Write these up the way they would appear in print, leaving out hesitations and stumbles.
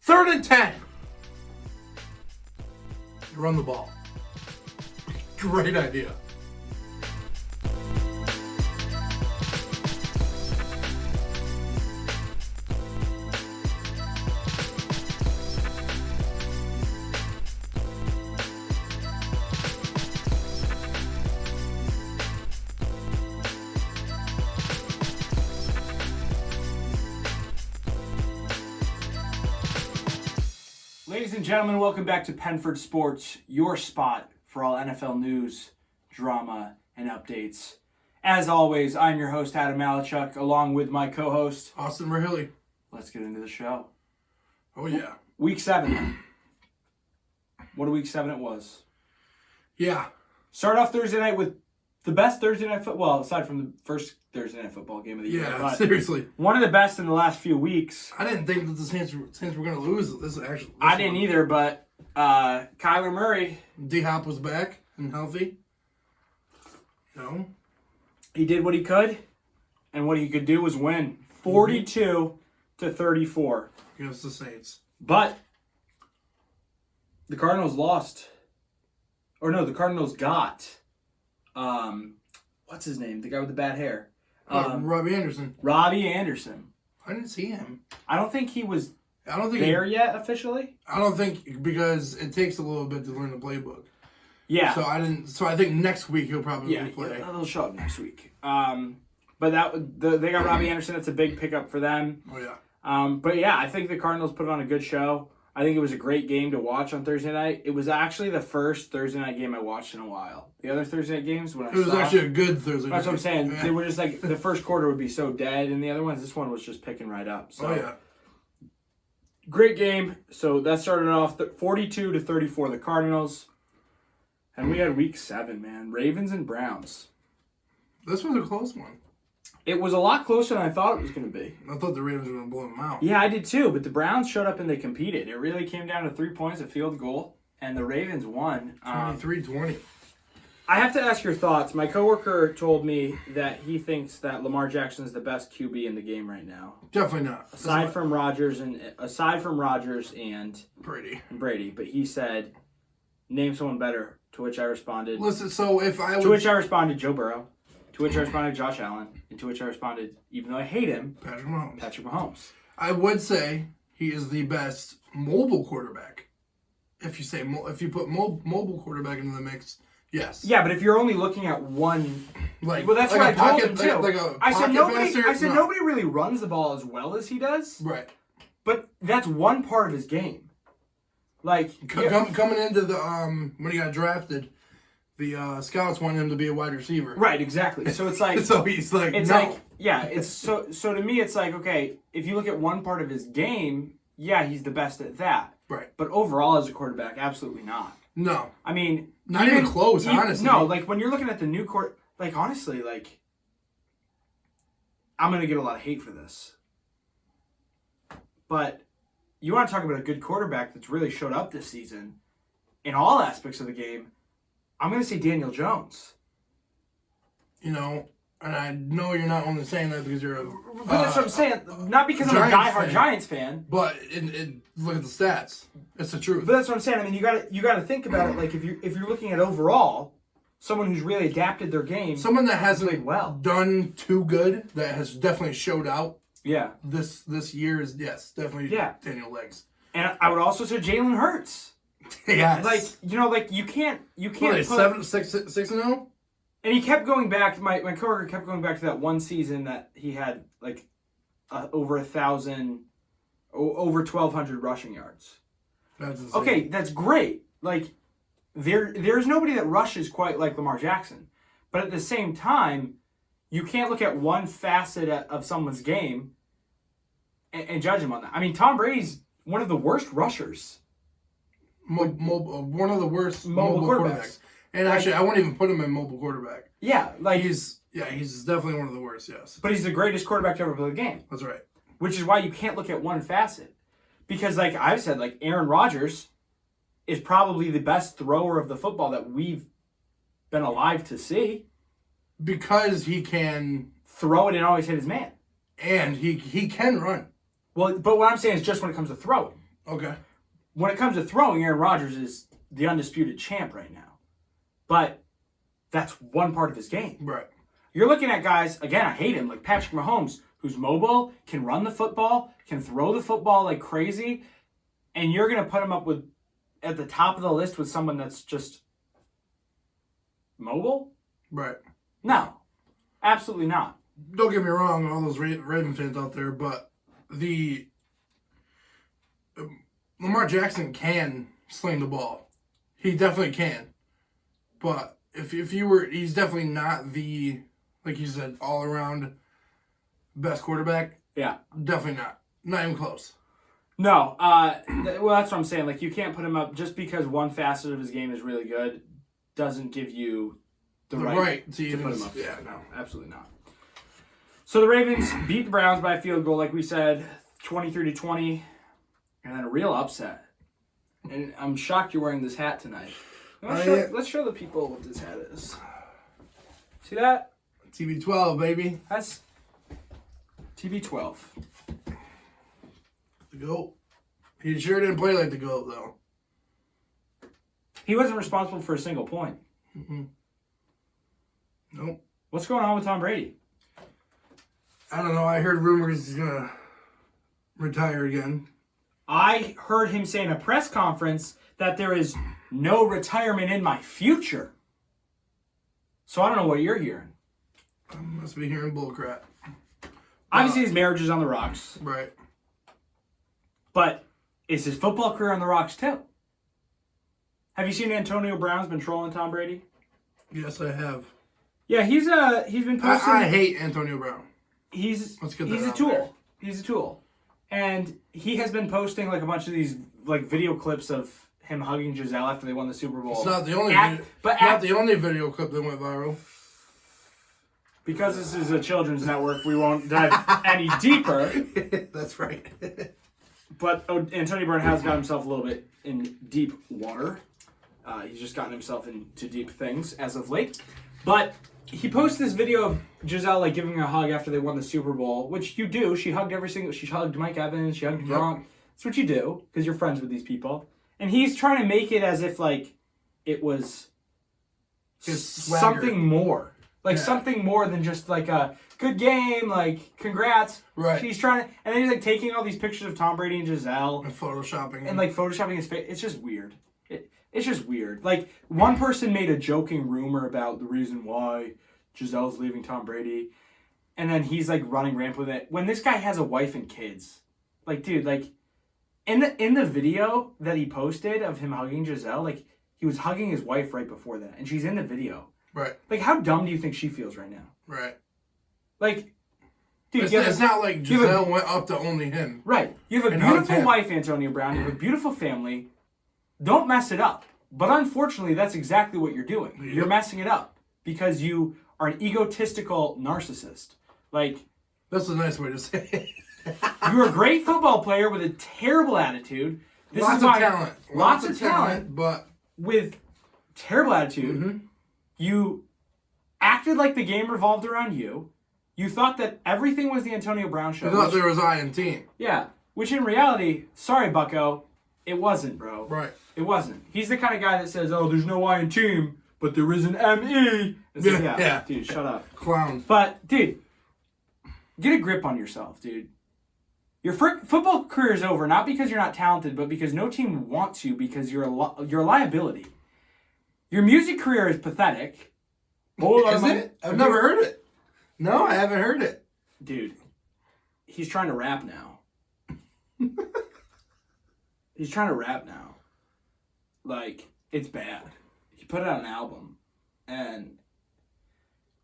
3rd and 10. You run the ball. Great idea. Ladies and gentlemen, welcome back to Penford Sports, your spot for all NFL news, drama, and updates. As always, I'm your host, Adam Malachuk, along with my co-host, Austin Rahilly. Let's get into the show. Oh, yeah. Week 7. What a week 7 it was. Yeah. Start off Thursday night with the best Thursday night football, well, aside from the first Thursday night football game of the year. Yeah, seriously. One of the best in the last few weeks. I didn't think that the Saints were going to lose this actually. I didn't either, but Kyler Murray. D-Hop was back and healthy. You know? He did what he could, and what he could do was win. 42-34. Against the Saints. But the Cardinals lost. Or no, the Cardinals got what's his name? The guy with the bad hair. Robbie Anderson. Robbie Anderson. I didn't see him. I don't think he was there yet officially. I don't think, because it takes a little bit to learn the playbook. Yeah. So I think next week he'll probably play. Yeah, he'll show up next week. But they got Robbie Anderson. That's a big pickup for them. Oh yeah. But yeah, I think the Cardinals put on a good show. I think it was a great game to watch on Thursday night. It was actually the first Thursday night game I watched in a while. The other Thursday night games, it was actually a good Thursday night. That's what I'm saying. Yeah. They were just like, the first quarter would be so dead, and the other ones, this one was just picking right up. So, oh yeah. Great game. So that started off 42-34, the Cardinals. And we had week 7, man. Ravens and Browns. This was a close one. It was a lot closer than I thought it was going to be. I thought the Ravens were going to blow them out. Yeah, I did too, but the Browns showed up and they competed. It really came down to 3 points, a field goal, and the Ravens won. 23-20. I have to ask your thoughts. My coworker told me that he thinks that Lamar Jackson is the best QB in the game right now. Definitely not. Aside from Rodgers and Brady. But he said, name someone better, to which I responded. Listen, so if I To which I responded, Joe Burrow. To which I responded, Josh Allen. And to which I responded, even though I hate him, Patrick Mahomes. I would say he is the best mobile quarterback. If you put mobile quarterback into the mix, yes. Yeah, but if you're only looking at one, well, that's what I told him too. I said nobody really runs the ball as well as he does. Right. But that's one part of his game. Like coming into the when he got drafted, the scouts wanted him to be a wide receiver. Right, exactly. So it's like so he's like it's no. like yeah, it's so to me it's like, okay, if you look at one part of his game, yeah, he's the best at that. Right. But overall as a quarterback, absolutely not. No. I mean, not even close, honestly. No, like when you're looking at the new court, like honestly, like I'm going to get a lot of hate for this. But you want to talk about a good quarterback that's really showed up this season in all aspects of the game, I'm going to say Daniel Jones. You know, and I know you're not only saying that because you're a... But that's what I'm saying. Not because I'm a diehard Giants fan. But look at the stats. It's the truth. But that's what I'm saying. I mean, you got to think about it. Like if you're looking at overall, someone who's really adapted their game, someone that hasn't played well, done too good, that has definitely showed out. Yeah. This year is definitely Daniel Legs. And I would also say Jalen Hurts. Yes. Like you can't what, 6-0? And he kept going back. My coworker kept going back to that one season that he had like over 1,000, over 1,200 rushing yards. That's insane. Okay, that's great. Like there's nobody that rushes quite like Lamar Jackson, but at the same time, you can't look at one facet of someone's game and judge him on that. I mean, Tom Brady's one of the worst rushers. One of the worst mobile quarterbacks. And like, actually, I wouldn't even put him in mobile quarterback. Yeah, like he's definitely one of the worst. Yes, but he's the greatest quarterback to ever play the game. That's right. Which is why you can't look at one facet, because like I've said, like Aaron Rodgers is probably the best thrower of the football that we've been alive to see. Because he can throw it and always hit his man. And he can run. Well, but what I'm saying is just when it comes to throwing. Okay. When it comes to throwing, Aaron Rodgers is the undisputed champ right now. But that's one part of his game. Right. You're looking at guys, again, I hate him, like Patrick Mahomes, who's mobile, can run the football, can throw the football like crazy, and you're going to put him up with at the top of the list with someone that's just mobile? Right. No. Absolutely not. Don't get me wrong, all those Raven fans out there, but the Lamar Jackson can sling the ball. He definitely can. But he's definitely not the, like you said, all-around best quarterback. Yeah. Definitely not. Not even close. No. Well, that's what I'm saying. Like, you can't put him up just because one facet of his game is really good doesn't give you the right to put him up. Yeah, no. Absolutely not. So the Ravens beat the Browns by a field goal, like we said, 23-20, and then a real upset. And I'm shocked you're wearing this hat tonight. Let's show the people what this hat is. See that? TB12, baby. That's TB12. The GOAT. He sure didn't play like the GOAT, though. He wasn't responsible for a single point. Mm-hmm. Nope. What's going on with Tom Brady? I don't know. I heard rumors he's going to retire again. I heard him say in a press conference that there is no retirement in my future. So I don't know what you're hearing. I must be hearing bullcrap. Obviously, his marriage is on the rocks. Right. But is his football career on the rocks too? Have you seen Antonio Brown's been trolling Tom Brady? Yes, I have. Yeah, he's been posting. I hate Antonio Brown. He's Let's get that a out tool. there. He's a tool, and he has been posting like a bunch of these like video clips of him hugging Giselle after they won the Super Bowl. It's not the only. The only video clip that went viral. Because this is a children's network, we won't dive any deeper. That's right. But Antonio Brown has got himself a little bit in deep water. He's just gotten himself into deep things as of late. But he posted this video of Giselle like giving her a hug after they won the Super Bowl, which you do. She hugged She hugged Mike Evans. She hugged Gronk. That's what you do because you're friends with these people. And he's trying to make it as if like it was something more. Like something more than just like a good game, like congrats. Right. He's trying to, and then he's like taking all these pictures of Tom Brady and Giselle. And photoshopping. And like photoshopping his face. It's just weird. It's just weird. Like one person made a joking rumor about the reason why Giselle's leaving Tom Brady. And then he's like running rampant with it. When this guy has a wife and kids. Like, dude, like in the video that he posted of him hugging Giselle, like he was hugging his wife right before that. And she's in the video. Right. Like, how dumb do you think she feels right now? Right. Like, dude, it's not like Giselle went up to only him. Right. You have a beautiful wife, Antonio Brown. You have a beautiful family. Don't mess it up. But unfortunately, that's exactly what you're doing. Yep. You're messing it up because you are an egotistical narcissist. Like, that's a nice way to say it. You're a great football player with a terrible attitude. Lots of talent. Lots of talent, but with terrible attitude. Mm-hmm. You acted like the game revolved around you. You thought that everything was the Antonio Brown show. You thought there was I in team. Yeah. Which in reality, sorry, bucko, it wasn't, bro. Right. It wasn't. He's the kind of guy that says, oh, there's no I in team, but there is an M-E. It's like, yeah. Dude, shut up. Clown. But, dude, get a grip on yourself, dude. Your football career is over, not because you're not talented, but because no team wants you because you're a liability. Your music career is pathetic. Is it? I've never heard it. No, I haven't heard it. Dude, he's trying to rap now. He's trying to rap now. Like, it's bad. He put out an album, and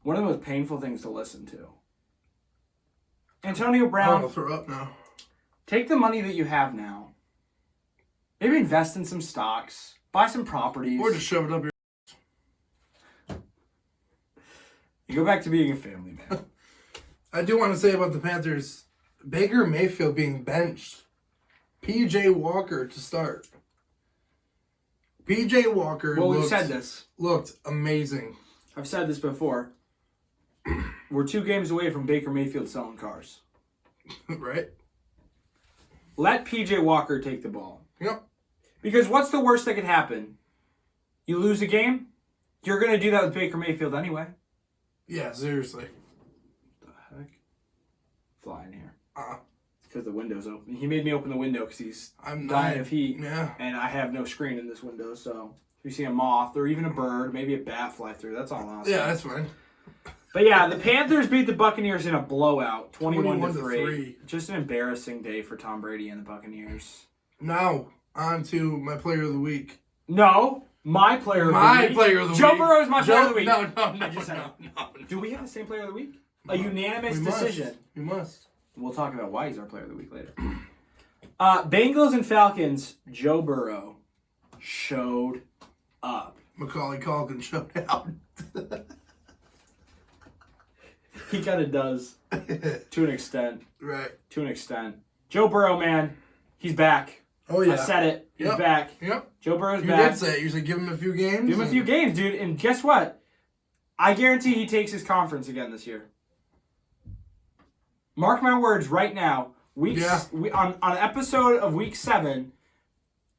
one of the most painful things to listen to. Antonio Brown. I'm gonna throw up now. Take the money that you have now. Maybe invest in some stocks. Buy some properties. Or just shove it up your... You go back to being a family man. I do want to say about the Panthers, Baker Mayfield being benched. P.J. Walker to start. P.J. Walker we've said this. Looked amazing. I've said this before. We're 2 games away from Baker Mayfield selling cars. Right? let PJ Walker take the ball. Yep. Because what's the worst that could happen? You lose a game? You're going to do that with Baker Mayfield anyway. Yeah, seriously. What the heck? Fly in here. Uh-uh. Because the window's open. He made me open the window because I'm dying of heat. Yeah. And I have no screen in this window, so if you see a moth or even a bird, maybe a bat fly through, that's all I'll say. Yeah, that's fine. But yeah, the Panthers beat the Buccaneers in a blowout, 21-3. 21-3. Just an embarrassing day for Tom Brady and the Buccaneers. Now, on to my player of the week. No, my player of the week. My player of the Joe week. Burrow is my player of the week. No. I just said it. No. Do we have the same player of the week? A unanimous We decision. We must. We'll talk about why he's our player of the week later. Bengals and Falcons, Joe Burrow showed up. Macaulay Culkin showed out. He kind of does, to an extent. Right. To an extent. Joe Burrow, man, he's back. Oh, yeah. I said it. He's back. Yep. Joe Burrow's You back. did say it. You said give him a few games. Give him a few games, dude. And guess what? I guarantee he takes his conference again this year. Mark my words right now. On an episode of Week 7,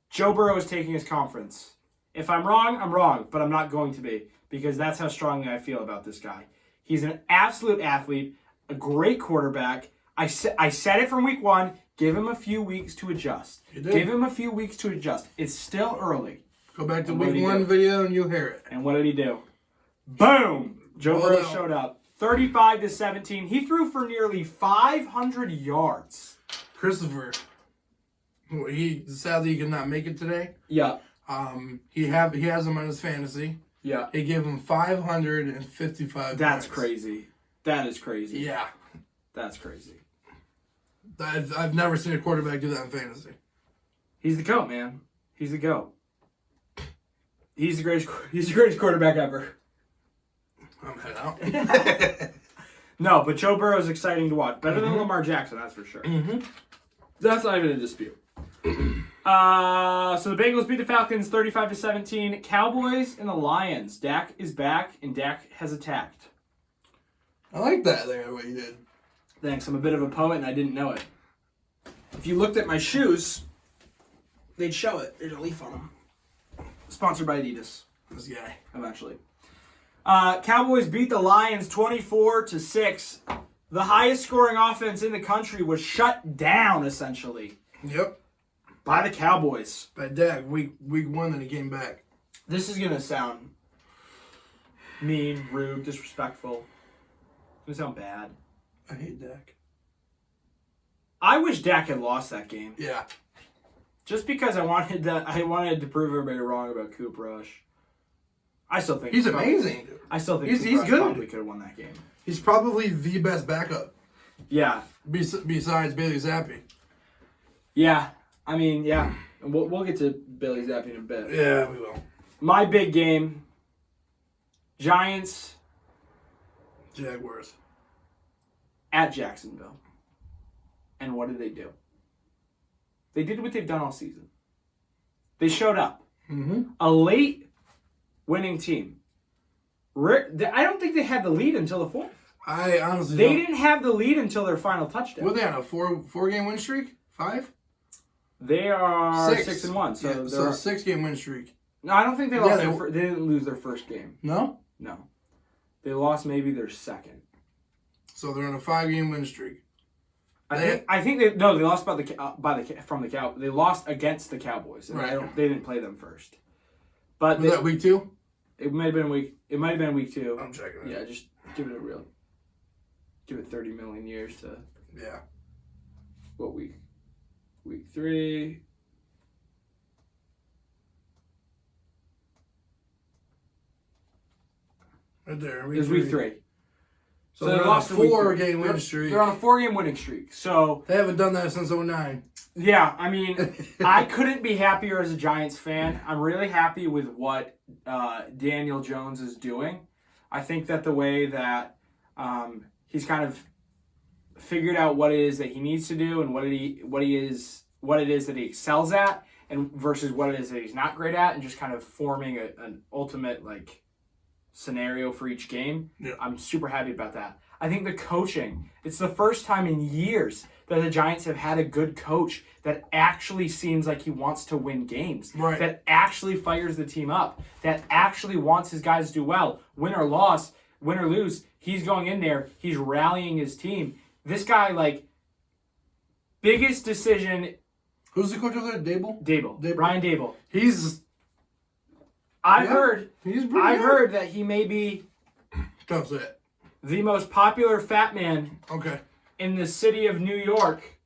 Joe Burrow is taking his conference. If I'm wrong, I'm wrong, but I'm not going to be because that's how strongly I feel about this guy. He's an absolute athlete, a great quarterback. I said it from Week 1. Give him a few weeks to adjust. Give him a few weeks to adjust. It's still early. Go back to Week 1 video and you'll hear it. And what did he do? Boom! Joe Burrow showed up. 35-17. He threw for nearly 500 yards. Christopher, he sadly could not make it today. Yeah. He has him on his fantasy. Yeah. He gave him 555 That's points. crazy. That is crazy. Yeah. That's crazy. I've never seen a quarterback do that in fantasy. He's the GOAT, man. He's the GOAT. He's the greatest quarterback ever. I'm head out. No, but Joe Burrow is exciting to watch. Better than Lamar Jackson, that's for sure. Mm-hmm. That's not even a dispute. So the Bengals beat the Falcons 35-17. Cowboys and the Lions. Dak is back, and Dak has attacked. I like that there, what you did. Thanks. I'm a bit of a poet, and I didn't know it. If you looked at my shoes, they'd show it. There's a leaf on them. Sponsored by Adidas. This guy. Eventually. Cowboys beat the Lions 24-6. The highest scoring offense in the country was shut down, essentially. Yep. By the Cowboys. By Dak, week 1, then he came back. This is going to sound mean, rude, disrespectful. It's going to sound bad. I hate Dak. I wish Dak had lost that game. Yeah. Just because I wanted to prove everybody wrong about Coop Rush. I still think he's amazing. Dude. I still think he's Coop Rush good. Probably could have won that game. He's probably the best backup. Yeah. Besides Bailey Zappi. Yeah. I mean, yeah. We'll get to Bailey Zappi in a bit. Yeah, we will. My big game. Giants Jaguars. at Jacksonville. And what did they do? They did what they've done all season. They showed up. Mm-hmm. A late winning team. I don't think they had the lead until the fourth. I honestly They didn't have the lead until their final touchdown. What are they on, a four-game win streak? 5? They are 6. 6-1. So, yeah, they're so 6-game win streak. No, I don't think they lost. Yeah, They didn't lose their first game. No? No, they lost maybe their second. So they're on a 5-game win streak. I think they lost from the Cow. They lost against the Cowboys. And Right. They didn't play them first. But Was that week 2? It might have been week 2. I'm checking it. Yeah, just give it 30 million years to Yeah. what week? Week 3. Right there. It was week 3. So they're on a 4-game win streak. They're on a 4-game winning streak. So They haven't done that since 2009. yeah, I mean, I couldn't be happier as a Giants fan. I'm really happy with what Daniel Jones is doing. I think that the way that he's kind of figured out what it is that he needs to do and what it is that he excels at, and versus what it is that he's not great at, and just kind of forming an ultimate scenario for each game. Yeah. I'm super happy about that. I think the coaching, it's the first time in years that the Giants have had a good coach that actually seems like he wants to win games. Right. That actually fires the team up. That actually wants his guys to do well. Win or loss, win or lose, he's going in there. He's rallying his team. This guy, like, biggest decision. Who's the coach over there? Dable. Brian Dable. I've heard that he may be Don't say it. the most popular fat man in the city of New York,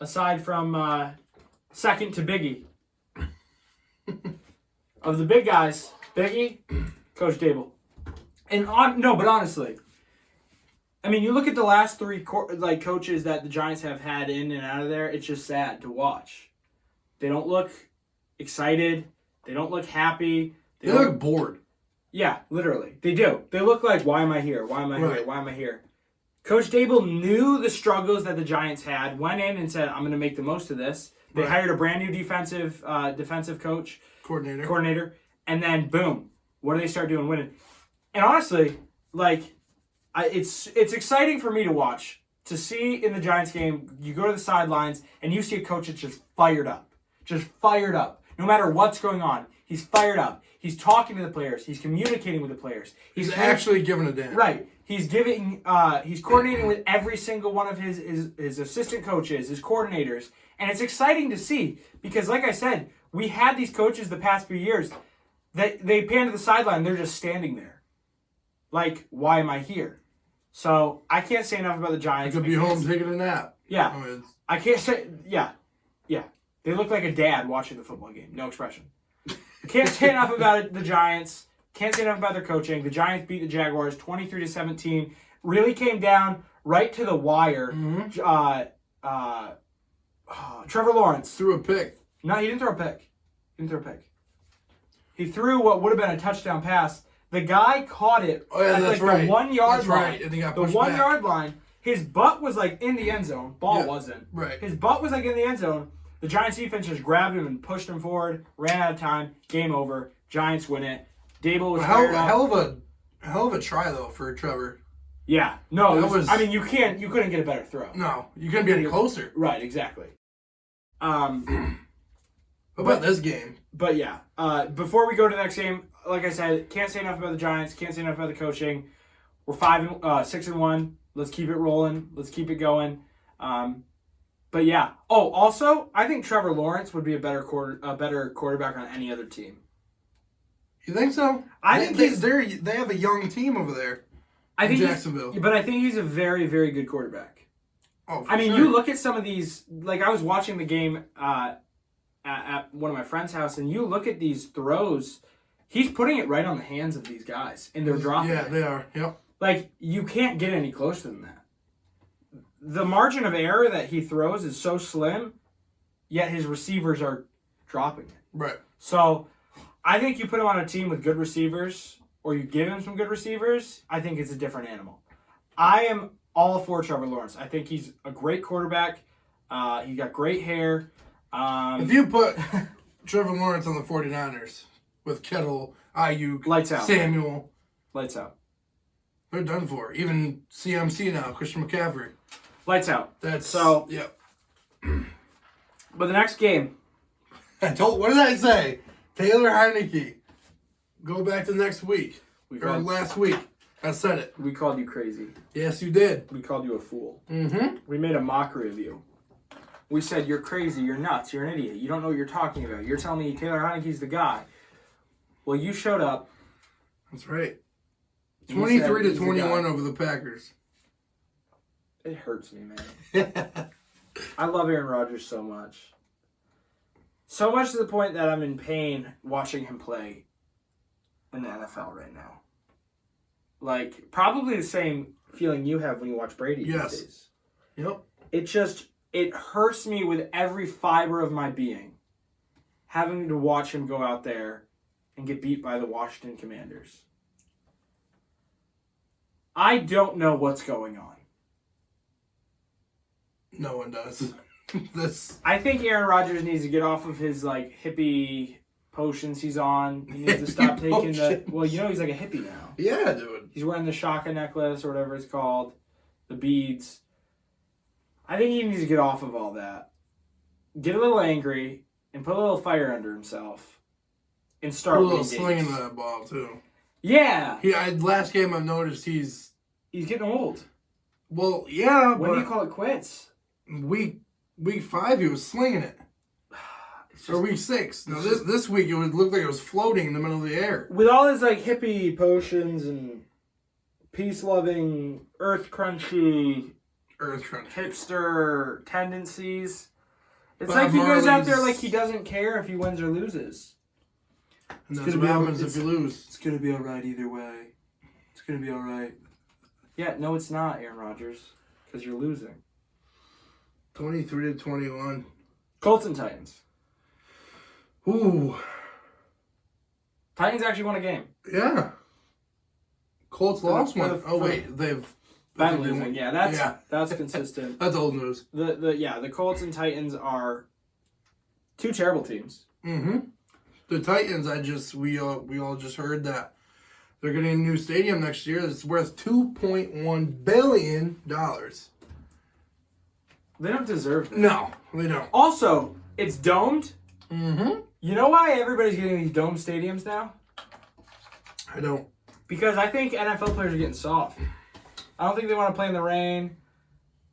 aside from second to Biggie. Of the big guys, Biggie, Coach Dable. But honestly, I mean, you look at the last three coaches that the Giants have had in and out of there, it's just sad to watch. They don't look excited. They don't look happy. They look bored. Yeah, literally. They do. They look like, why am I here? Why am I here? Why am I here? Coach Dable knew the struggles that the Giants had, went in and said, I'm going to make the most of this. They hired a brand new defensive coach. Coordinator. And then, boom, what do they start doing? Winning. And honestly, like, it's exciting for me to watch. To see in the Giants game, you go to the sidelines, and you see a coach that's just fired up. Just fired up. No matter what's going on, he's fired up. He's talking to the players. He's communicating with the players. He's actually giving a damn. Right. He's coordinating with every single one of his assistant coaches, his coordinators. And it's exciting to see because, like I said, we had these coaches the past few years that they pan to the sideline. They're just standing there. Like, why am I here? So I can't say enough about the Giants. I could be home taking a nap. Yeah. I can't say, yeah. They look like a dad watching the football game. No expression. Can't say enough about the Giants. Can't say enough about their coaching. The Giants beat the Jaguars 23-17. Really came down right to the wire. Mm-hmm. Trevor Lawrence threw a pick. No, he didn't throw a pick. He threw what would have been a touchdown pass. The guy caught it at the 1 yard line. Right. And he got the pushed 1 back. yard line. His butt was like in the end zone. Ball wasn't. Right. His butt was like in the end zone. The Giants defense just grabbed him and pushed him forward. Ran out of time. Game over. Giants win it. Dable was hell of a try though for Trevor. Yeah. No, I mean you couldn't get a better throw. No, you couldn't get any closer. Right. Exactly. What about this game? But yeah, before we go to the next game, like I said, can't say enough about the Giants. Can't say enough about the coaching. We're 6-1. Let's keep it rolling. Let's keep it going. But yeah. Oh, also, I think Trevor Lawrence would be a better quarterback on any other team. You think so? I think they have a young team over there. In Jacksonville. But I think he's a very, very good quarterback. Oh, I mean, sure. you look at some of these. Like I was watching the game at one of my friend's house, and you look at these throws. He's putting it right on the hands of these guys, and they're dropping. Yeah, they are. Yep. Like you can't get any closer than that. The margin of error that he throws is so slim, yet his receivers are dropping it. Right. So, I think you put him on a team with good receivers, or you give him some good receivers, I think it's a different animal. I am all for Trevor Lawrence. I think he's a great quarterback. He got great hair. If you put Trevor Lawrence on the 49ers with Kittle, Ayuk, Lights out. Samuel, Lights out. they're done for. Even CMC now, Christian McCaffrey. Lights out. Yep. But the next game. What did I say? Taylor Heineke. Go back to next week. Last week. I said it. We called you crazy. Yes, you did. We called you a fool. Mm-hmm. We made a mockery of you. We said, you're crazy, you're nuts, you're an idiot. You don't know what you're talking about. You're telling me Taylor Heineke's the guy. Well, you showed up. That's right. 23-21 over the Packers. It hurts me, man. I love Aaron Rodgers so much. So much to the point that I'm in pain watching him play in the NFL right now. Like, probably the same feeling you have when you watch Brady these days. Yep. It hurts me with every fiber of my being having to watch him go out there and get beat by the Washington Commanders. I don't know what's going on. No one does. I think Aaron Rodgers needs to get off of his like hippie potions he's on. He needs to stop taking the. Well, you know he's like a hippie now. Yeah, dude. He's wearing the Shaka necklace or whatever it's called, the beads. I think he needs to get off of all that. Get a little angry and put a little fire under himself and start Put a little winning swing games. into that ball, too. Yeah. Last game I've noticed he's getting old. Well, yeah, When but do you call it quits? week 5 he was slinging it. Or week 6. Now this week it would look like it was floating in the middle of the air. With all his like hippie potions and peace-loving, earth crunchy hipster tendencies, it's like he goes out there like he doesn't care if he wins or loses. And that's what happens if you lose. It's gonna be all right either way. It's gonna be all right. Yeah, no, it's not, Aaron Rodgers, because you're losing. 23-21. Colts and Titans. Ooh. Titans actually won a game. Yeah. Colts lost one. Oh wait, they've been losing. Yeah, that's consistent. That's old news. The Colts and Titans are two terrible teams. Mm-hmm. The Titans, we all just heard that they're getting a new stadium next year that's worth $2.1 billion. They don't deserve that. No, they don't. Also, it's domed. Mm-hmm. You know why everybody's getting these dome stadiums now? I don't. Because I think NFL players are getting soft. I don't think they want to play in the rain.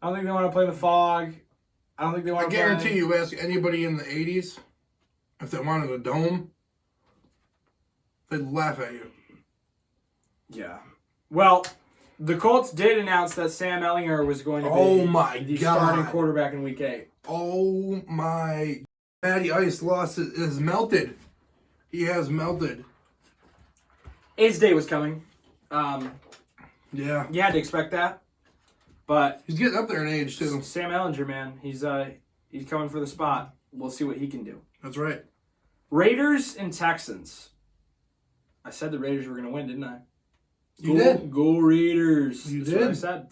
I don't think they want to play in the fog. I don't think they want to play... I guarantee you ask anybody in the 80s if they wanted a dome, they'd laugh at you. Yeah. Well, the Colts did announce that Sam Ellinger was going to be the starting quarterback in Week 8. Oh my... Matty Ice is melted. He has melted. His day was coming. Yeah. You had to expect that. But he's getting up there in age, too. Sam Ellinger, man. He's coming for the spot. We'll see what he can do. That's right. Raiders and Texans. I said the Raiders were going to win, didn't I? You did. Go Raiders. That's what I said.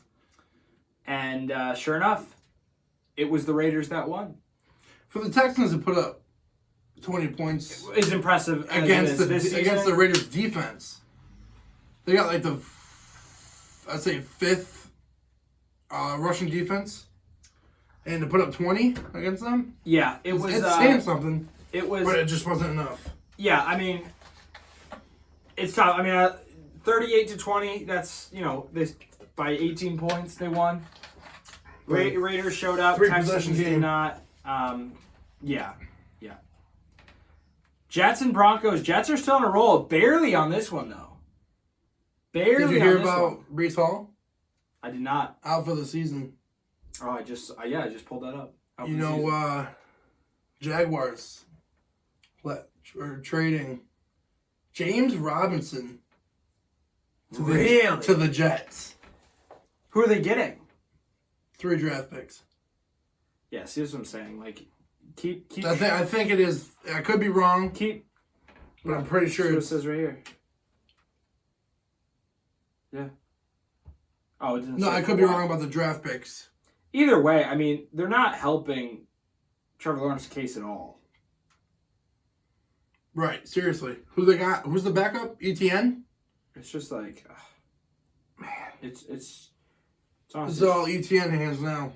And sure enough, it was the Raiders that won. For the Texans to put up 20 points is impressive against the Raiders defense. They got like I'd say 5th rushing defense, and to put up 20 against them. Yeah, it's saying something. It was, but it just wasn't enough. Yeah, I mean, it's tough. I mean, 38-20. That's by 18 points they won. Raiders showed up. Texans did not. Yeah. Jets and Broncos. Jets are still on a roll. Barely on this one, though. Barely. Did you hear about Breece Hall? I did not. Out for the season. Oh, I just pulled that up. Jaguars are trading James Robinson to the Jets. Who are they getting? 3 draft picks. Yeah, see, that's what I'm saying. Like, keep. I think it is. I could be wrong. But I'm pretty sure it says right here. Yeah. Oh, it didn't. No, I could be wrong about the draft picks. Either way, I mean, they're not helping Trevor Lawrence's case at all. Right. Seriously, who they got? Who's the backup? ETN. It's just like, man, it's honestly, all ETN hands now.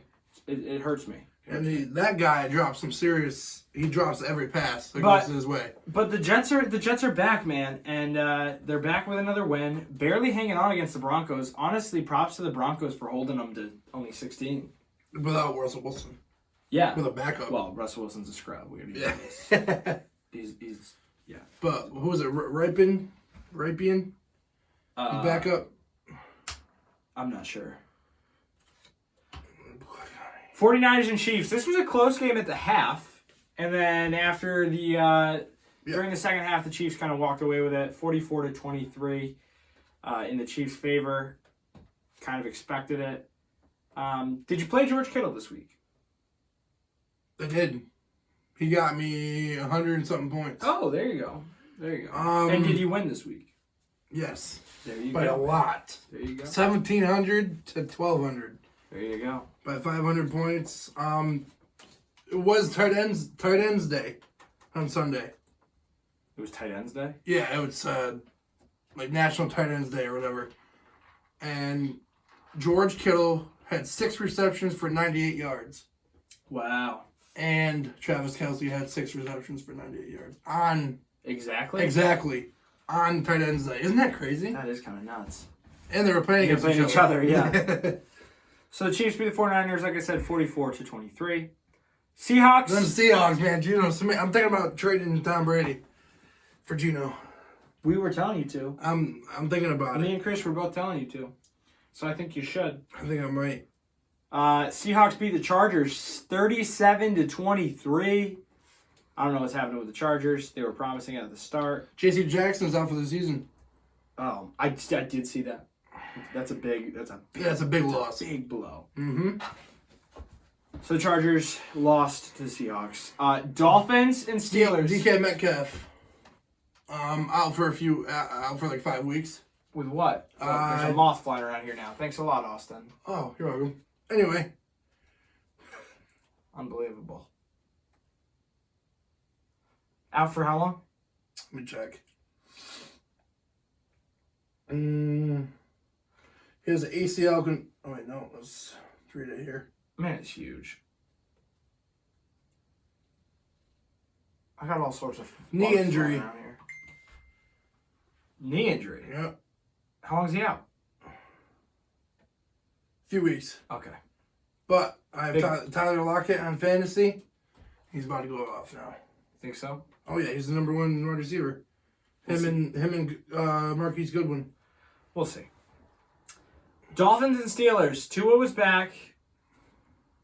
It hurts me. And that guy drops some serious. He drops every pass that goes his way. But the Jets are back, man, and they're back with another win. Barely hanging on against the Broncos. Honestly, props to the Broncos for holding them to only 16 without Russell Wilson. Yeah, with a backup. Well, Russell Wilson's a scrub. We already know this. He's yeah. But who was it? Ripien? Backup. I'm not sure. 49ers and Chiefs. This was a close game at the half. And then after during the second half, the Chiefs kind of walked away with it. 44-23 in the Chiefs' favor. Kind of expected it. Did you play George Kittle this week? I did. He got me 100 and something points. Oh, there you go. And did you win this week? Yes. There you go. By a lot. There you go. 1,700 to 1,200. There you go. By 500 points. It was tight ends day on Sunday. It was tight ends day? Yeah, it was like National Tight Ends Day or whatever. And George Kittle had 6 receptions for 98 yards. Wow. And Travis Kelce had 6 receptions for 98 yards. On Exactly on tight ends night. Isn't that crazy? That is kind of nuts. And they were playing against each other. Yeah. So the Chiefs beat the 49ers, like I said, 44-23. Seahawks. Them Seahawks, man. Geno. I'm thinking about trading Tom Brady for Geno. We were telling you to. I'm thinking about it. Me and Chris were both telling you to. So I think you should. I think I'm right. Seahawks beat the Chargers 37-23. I don't know what's happening with the Chargers. They were promising at the start. J.C. Jackson's out for the season. Oh, I did see that. That's a big loss. Big blow. Mm-hmm. So the Chargers lost to the Seahawks. Dolphins and Steelers. DK Metcalf. Out for like 5 weeks. With what? There's a moth flying around here now. Thanks a lot, Austin. Oh, you're welcome. Anyway. Unbelievable. Out for how long? Let me check. He has an ACL. Oh, wait, no. It was 3 days here. Man, it's huge. I got all sorts of knee injury. Around here. Knee injury? Yep. How long is he out? Few weeks. Okay. But I have Tyler Lockett on fantasy. He's about to go off now. Think so? Oh yeah, he's the number 1 wide receiver. Him and Marquise Goodwin. We'll see. Dolphins and Steelers. Tua was back,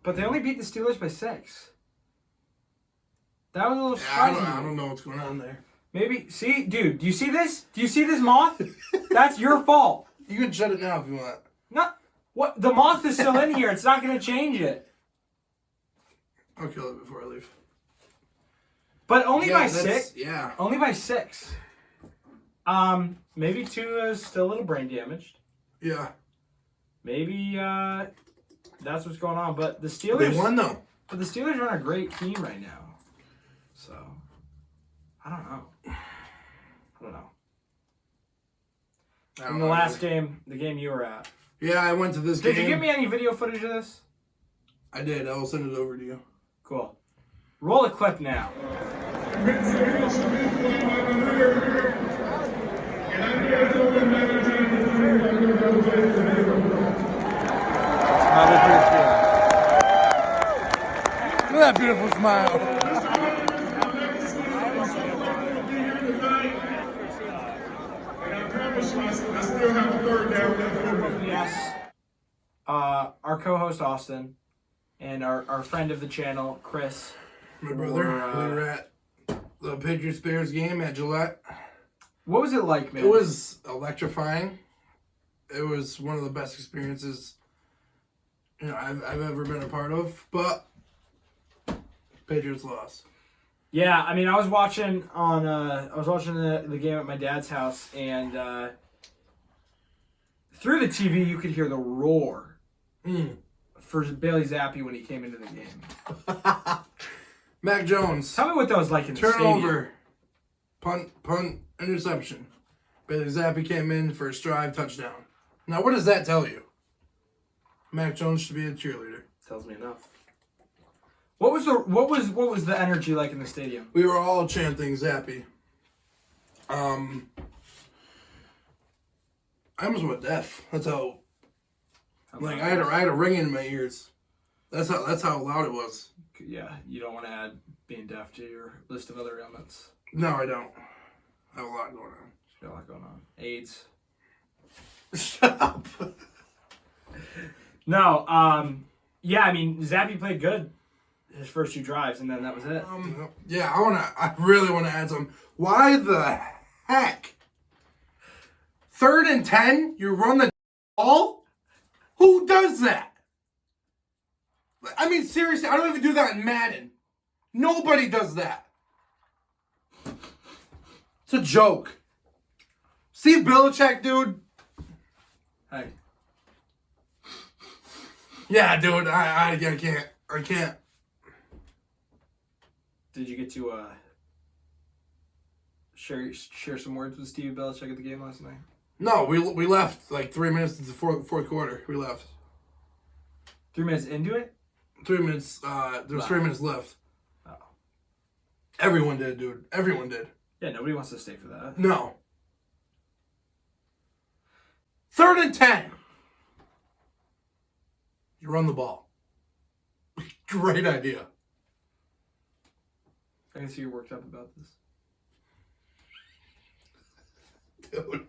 but they only beat the Steelers by 6. That was a little surprising. I don't know what's going on there. Maybe, see, dude, do you see this? Do you see this moth? That's your fault. You can shut it now if you want. No, what? The moth is still in here. It's not going to change it. I'll kill it before I leave. But only by 6? Yeah. Only by 6. Maybe Tua is still a little brain damaged. Yeah. Maybe that's what's going on. But the Steelers... They won, though. But the Steelers are on a great team right now. So, I don't know. In the last game, the game you were at. Yeah, I went to this game. Did you give me any video footage of this? I did. I will send it over to you. Cool. Roll a clip now. Look at that beautiful smile. Yes. Our co-host Austin and our friend of the channel, Chris. My brother, we were at the Patriots-Bears game at Gillette. What was it like, man? It was electrifying. It was one of the best experiences I've ever been a part of. But Patriots lost. Yeah, I mean, I was watching the game at my dad's house, and through the TV you could hear the roar for Bailey Zappi when he came into the game. Mac Jones. Tell me what that was like in the stadium. Turnover. Punt, interception. Bailey Zappi came in for a drive, touchdown. Now, what does that tell you? Mac Jones should be a cheerleader. Tells me enough. What was the energy like in the stadium? We were all chanting Zappi. I almost went deaf. That's how. Like I had a ring in my ears. That's how loud it was. Yeah, you don't want to add being deaf to your list of other ailments. No, I don't. I have a lot going on. Got a lot going on. AIDS. Shut up. No, yeah, I mean, Zappi played good his first 2 drives, and then that was it. Yeah, I really want to add some. Why the heck? 3rd and 10, you run the ball? Who does that? I mean, seriously, I don't even do that in Madden. Nobody does that. It's a joke. Steve Belichick, dude. Hey. Yeah, dude, I can't. Did you get to share some words with Steve Belichick at the game last night? No, we left like 3 minutes into the fourth quarter. We left. 3 minutes into it? 3 minutes. There was 3 minutes left. Oh. Everyone did, dude. Everyone did. Yeah, nobody wants to stay for that. No. 3rd and 10. You run the ball. Great idea. I can see you're worked up about this. Dude.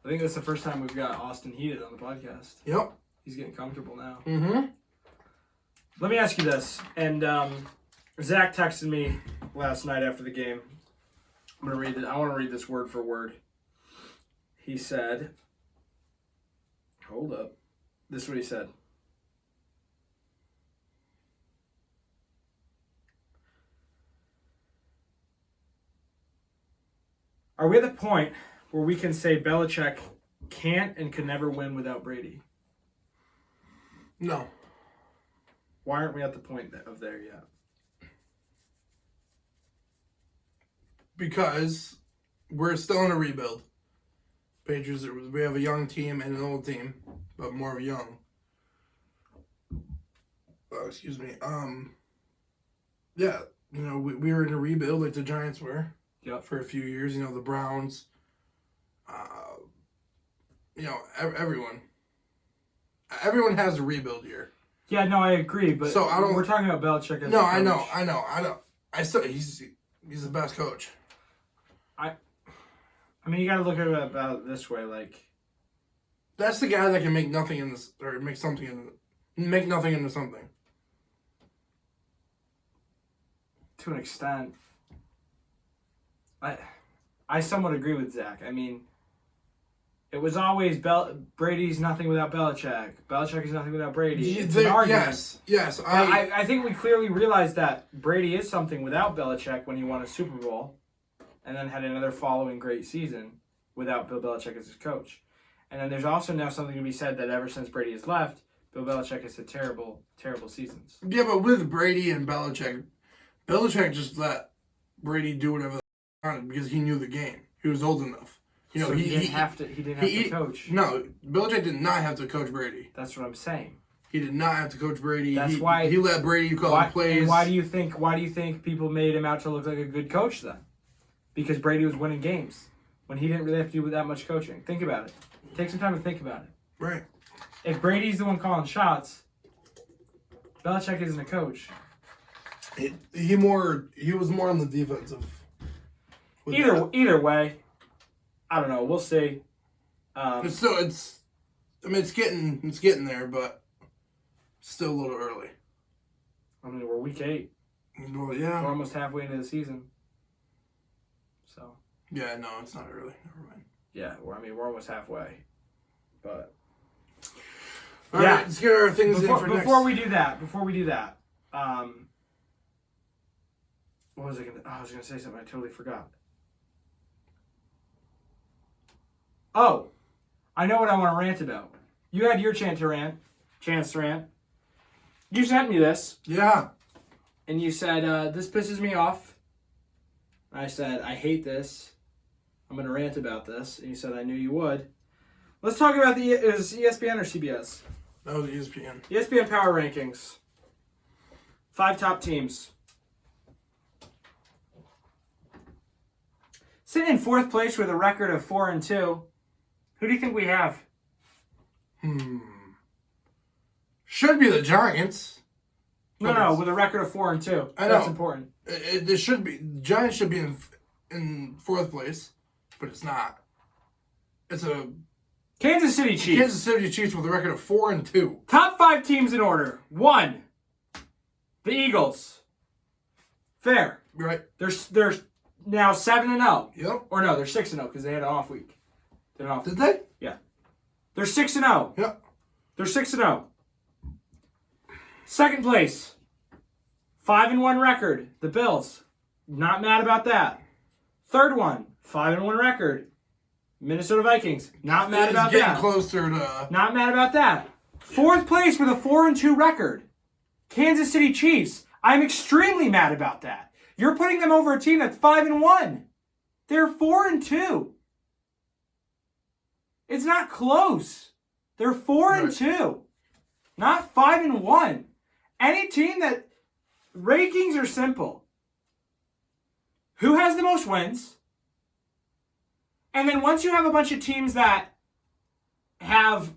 I think that's the first time we've got Austin heated on the podcast. Yep. He's getting comfortable now. Mm-hmm. Let me ask you this. And Zach texted me last night after the game. I'm gonna read it. I want to read this word for word. He said, "Hold up." This is what he said. Are we at the point where we can say Belichick can't and can never win without Brady? No. Why aren't we at the point of there yet? Because we're still in a rebuild. Patriots, we have a young team and an old team, but more of a young. Excuse me. Yeah, we were in a rebuild like the Giants were. Yep. For a few years, the Browns. Everyone. Everyone has a rebuild year. Yeah, no, I agree, but so we're talking about Belichick as no, a coach. I know. He's the best coach. I mean, you got to look at it about this way, like that's the guy that can make nothing in this or make nothing into something. To an extent. I somewhat agree with Zach. I mean, it was always Brady's nothing without Belichick. Belichick is nothing without Brady. It's an argument. Yes. I think we clearly realized that Brady is something without Belichick when he won a Super Bowl, and then had another following great season without Bill Belichick as his coach. And then there's also now something to be said that ever since Brady has left, Bill Belichick has had terrible, terrible seasons. Yeah, but with Brady and Belichick just let Brady do whatever he wanted because he knew the game. He was old enough. So he didn't have to coach. No, Belichick did not have to coach Brady. That's what I'm saying. He did not have to coach Brady. That's why he let Brady call plays. And why do you think people made him out to look like a good coach then? Because Brady was winning games when he didn't really have to do that much coaching. Think about it. Take some time to think about it. Right. If Brady's the one calling shots, Belichick isn't a coach. He was more on the defensive. Either way, I don't know. We'll see. It's getting there, but still a little early. I mean, we're week 8. Well, yeah. We're almost halfway into the season. So. Yeah, no, it's not early. Never mind. Yeah, we're almost halfway. But. All right, let's get our things in for next. Before we do that, what was I going to... I was going to say something I totally forgot. Oh, I know what I want to rant about. You had your chance to rant. You sent me this. Yeah. And you said, this pisses me off. I said, I hate this. I'm going to rant about this. And you said, I knew you would. Let's talk about is ESPN or CBS? That was ESPN. ESPN Power Rankings. 5 top teams. Sitting in 4th place with a record of 4-2. Who do you think we have? Should be the Giants. No, with a record of 4-2. I know. That's important. It should be. The Giants should be in 4th place, but it's not. It's a Kansas City Chiefs. Kansas City Chiefs with a record of 4-2. Top 5 teams in order. 1, the Eagles. Fair. Right. They're now 7-0. Yep. Or no, they're 6-0 because they had an off week. Did they? Yeah. They're 6-0. Yep. They're 6-0. 2nd place. 5-1 record. The Bills. Not mad about that. 3rd one. 5-1 record. Minnesota Vikings. Not mad about that. Getting closer to. Not mad about that. 4th place with a 4-2 record. Kansas City Chiefs. I'm extremely mad about that. You're putting them over a team that's 5-1. They're 4-2. It's not close. They're 4-2. Not 5-1. Any team that rankings are simple. Who has the most wins? And then once you have a bunch of teams that have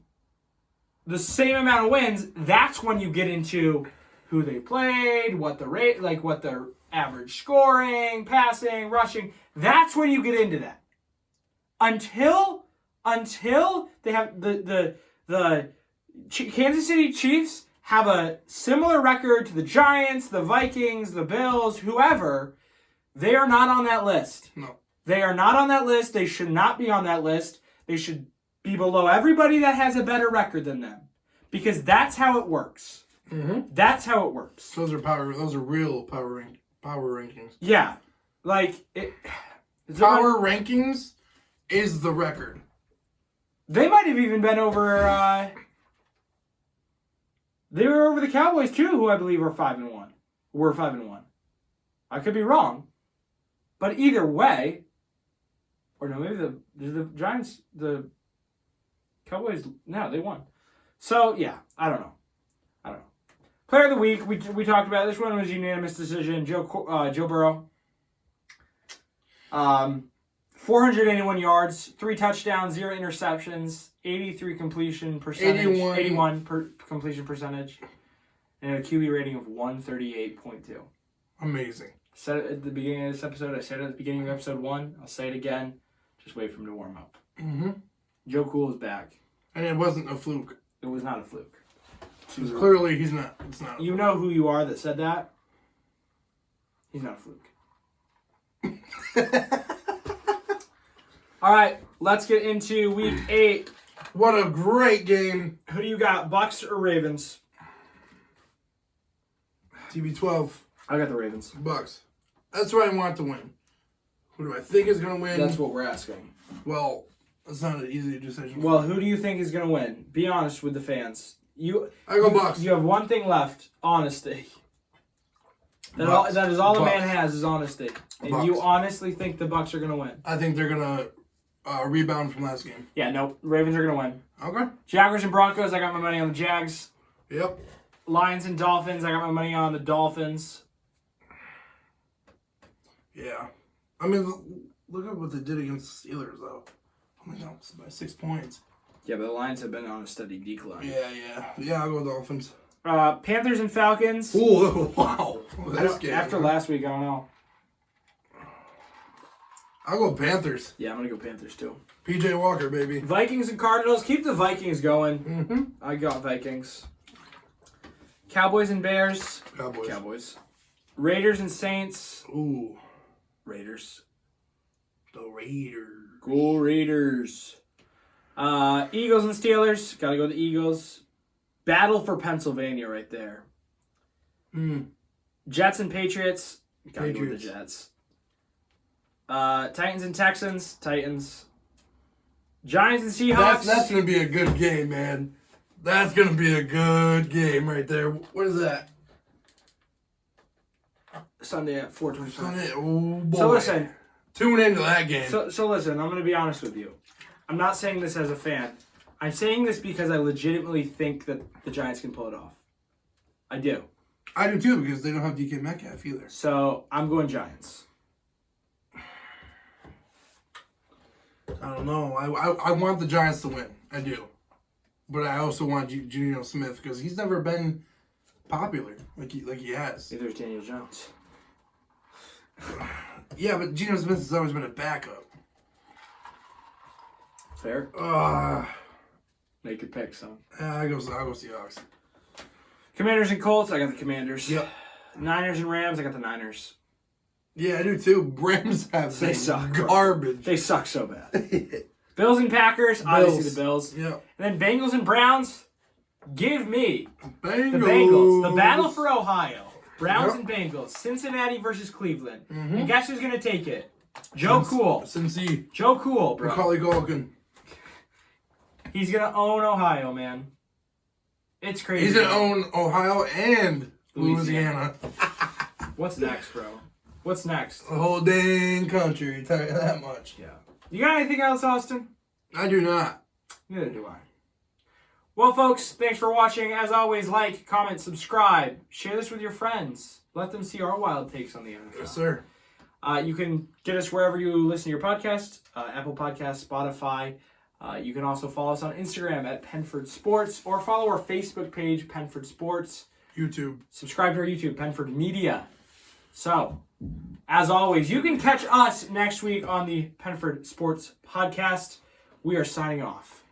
the same amount of wins, that's when you get into who they played, what the rate, like what their average scoring, passing, rushing. That's when you get into that. Until they have the Kansas City Chiefs have a similar record to the Giants, the Vikings, the Bills, whoever, they are not on that list. No. They are not on that list. They should not be on that list. They should be below everybody that has a better record than them. Because that's how it works. Mm-hmm. That's how it works. Those are real power rankings. Yeah. Like, power rankings is the record. They might have even been over, they were over the Cowboys too, who I believe are 5-1. Were 5-1. I could be wrong. But either way, or no, maybe the Giants, the Cowboys, no, they won. So, yeah, I don't know. Player of the week, we talked about. This one was unanimous decision. Joe Burrow. 481 yards, 3 touchdowns, 0 interceptions, 83 completion percentage, 81 completion percentage, and a QB rating of 138.2. Amazing. Said it at the beginning of this episode. I said it at the beginning of episode 1. I'll say it again. Just wait for him to warm up. Mm-hmm. Joe Cool is back. And it wasn't a fluke. It was not a fluke. Clearly, he's not. It's not. You know who you are that said that? He's not a fluke. All right, let's get into week 8. What a great game. Who do you got, Bucks or Ravens? TB12. I got the Ravens. Bucks. That's what I want to win. Who do I think is going to win? That's what we're asking. Well, that's not an easy decision. Well, who do you think is going to win? Be honest with the fans. I go Bucks. You have one thing left, honesty. That is all the man has is honesty. And Bucks. You honestly think the Bucks are going to win? I think they're going to rebound from last game. Yeah, no. Ravens are going to win. Okay. Jaguars and Broncos, I got my money on the Jags. Yep. Lions and Dolphins, I got my money on the Dolphins. Yeah. I mean, look at what they did against the Steelers, though. Only down by 6 points. Yeah, but the Lions have been on a steady decline. Yeah, I'll go Dolphins. Panthers and Falcons. Ooh, wow. After last week, I don't know. I'll go Panthers. Yeah, I'm going to go Panthers, too. PJ Walker, baby. Vikings and Cardinals. Keep the Vikings going. Mm-hmm. I got Vikings. Cowboys and Bears. Cowboys. Raiders and Saints. Ooh. Raiders. The Raiders. Go Raiders. Eagles and Steelers. Gotta go the Eagles. Battle for Pennsylvania right there. Jets and Patriots. Gotta go with the Jets. Titans and Texans. Titans. Giants and Seahawks. That's going to be a good game, man. That's going to be a good game right there. What is that? Sunday at 4:25. Sunday. Oh, boy. So listen. Tune into that game. So listen, I'm going to be honest with you. I'm not saying this as a fan. I'm saying this because I legitimately think that the Giants can pull it off. I do. I do too, because they don't have DK Metcalf either. So I'm going Giants. I don't know. I want the Giants to win. I do. But I also want Geno Smith, because he's never been popular like he has. Neither is Daniel Jones. Yeah, but Geno Smith has always been a backup. Fair. Make your pick, son. I'll go Seahawks. Commanders and Colts, I got the Commanders. Yep. Niners and Rams, I got the Niners. Yeah, I do too. Rams have They suck. Garbage. They suck so bad. Bills and Packers, obviously the Bills. Yep. And then Bengals and Browns, give me Bengals. the Bengals. The battle for Ohio. Browns and Bengals. Cincinnati versus Cleveland. Mm-hmm. And guess who's going to take it? Joe Cool. Cincy. Joe Cool, bro. Macaulay Culkin. He's going to own Ohio, man. It's crazy. He's going to own Ohio and Louisiana. What's next, bro? What's next? The whole dang country, tell you that much. Yeah. You got anything else, Austin? I do not. Neither do I. Well, folks, thanks for watching. As always, like, comment, subscribe. Share this with your friends. Let them see our wild takes on the NFL. Yes, sir. You can get us wherever you listen to your podcast, Apple Podcasts, Spotify. You can also follow us on Instagram at Penford Sports or follow our Facebook page, Penford Sports. YouTube. Subscribe to our YouTube, Penford Media. So, as always, you can catch us next week on the Penford Sports Podcast. We are signing off.